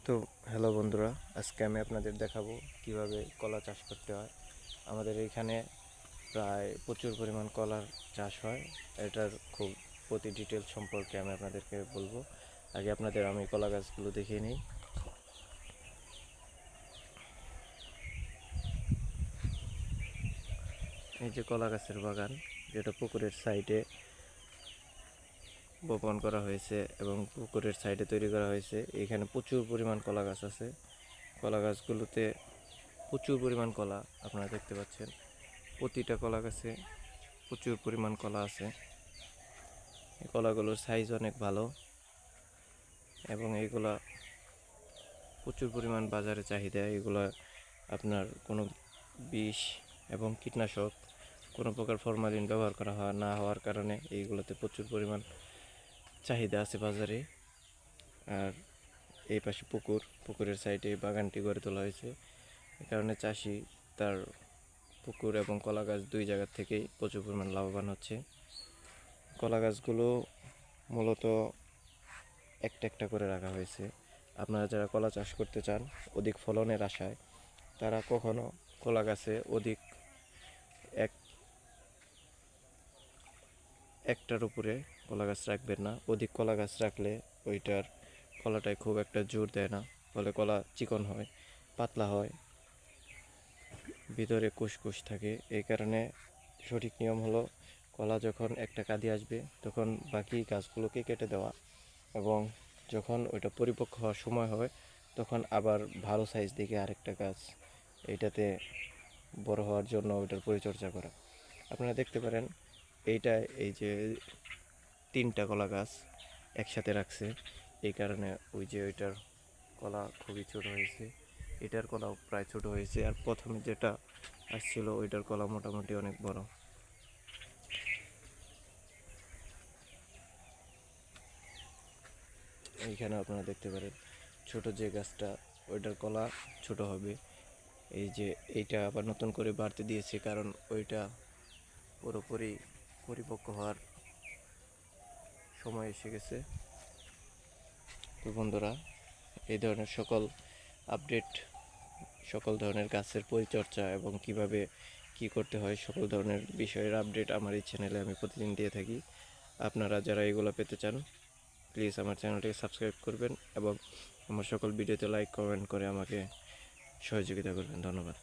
তো হ্যালো বন্ধুরা, আজকে আমি আপনাদের দেখাবো কিভাবে কলা চাষ করতে হয়। আমাদের এইখানে প্রায় প্রচুর পরিমাণ কলার চাষ হয়। এটার খুব প্রতি ডিটেলস সম্পর্কে আমি আপনাদেরকে বলবো। আগে আপনাদের আমি কলা গাছগুলো দেখিয়ে নিই। এই যে কলা গাছের বাগান, যেটা পুকুরের সাইডে বপন করা হয়েছে এবং পুকুরের সাইডে তৈরি করা হয়েছে। এখানে প্রচুর পরিমাণ কলা গাছ আছে। কলা গাছগুলোতে প্রচুর পরিমাণ কলা আপনারা দেখতে পাচ্ছেন। প্রতিটা কলা গাছে প্রচুর পরিমাণ কলা আছে। এই কলাগুলোর সাইজ অনেক ভালো এবং এইগুলা প্রচুর পরিমাণ বাজারে চাহিদা। এগুলা আপনার কোনো বিষ এবং কীটনাশক কোনো প্রকার ফরমালিন ব্যবহার করা না হওয়ার কারণে এইগুলোতে প্রচুর পরিমাণ চাহিদা আছে বাজারে। আর এই পাশে পুকুরের সাইডে বাগানটি গড়ে তোলা হয়েছে। এ কারণে চাষি তার পুকুর এবং কলা গাছ দুই জায়গা থেকেই প্রচুর পরিমাণ লাভবান হচ্ছে। কলা গাছগুলো মূলত একটা একটা করে রাখা হয়েছে। আপনারা যারা কলা চাষ করতে চান অধিক ফলনের আশায়, তারা কখনো কলা গাছে অধিক একটার উপরে কলা গাছ রাখবেন না। অধিক কলা গাছ রাখলে ওইটার কলাটায় খুব একটা জোর দেয় না, ফলে কলা চিকন হয়, পাতলা হয়, ভিতরে কুসকুস থাকে। এই কারণে সঠিক নিয়ম হলো কলা যখন একটা কাঁদি আসবে তখন বাকি গাছগুলোকে কেটে দেওয়া, এবং যখন ওইটা পরিপক্ক হওয়ার সময় হয় তখন আবার ভালো সাইজ দেখে আরেকটা গাছ এইটাতে বড় হওয়ার জন্য ওইটার পরিচর্যা করা। আপনারা দেখতে পারেন এইটা, এই যে তিনটা কলা গাছ একসাথে রাখছে, এই কারণে ওই যে ওইটার কলা খুবই ছোট হয়েছে, এটার কলাও প্রায় ছোট হয়েছে। আর প্রথমে যেটা আসছিল ওইটার কলা মোটামুটি অনেক বড়। এইখানে আপনারা দেখতে পারেন ছোট যে গাছটা ওইটার কলা ছোট হবে। এই যে এইটা আবার নতুন করে বাড়তে দিয়েছে, কারণ ওইটা পুরোপুরি পরিপক্ক হওয়ার সময় এসে গেছে। তো বন্ধুরা, এই ধরনের সকল আপডেট, সকল ধরনের গাছের পরিচর্যা এবং কিভাবে কি করতে হয় সকল ধরনের বিষয়ের আপডেট আমার এই চ্যানেলে আমি প্রতিদিন দিয়ে থাকি। আপনারা যারা এগুলো পেতে চান প্লিজ আমার চ্যানেলটিকে সাবস্ক্রাইব করবেন এবং আমার সকল ভিডিওতে লাইক কমেন্ট করে আমাকে সহযোগিতা করবেন। ধন্যবাদ।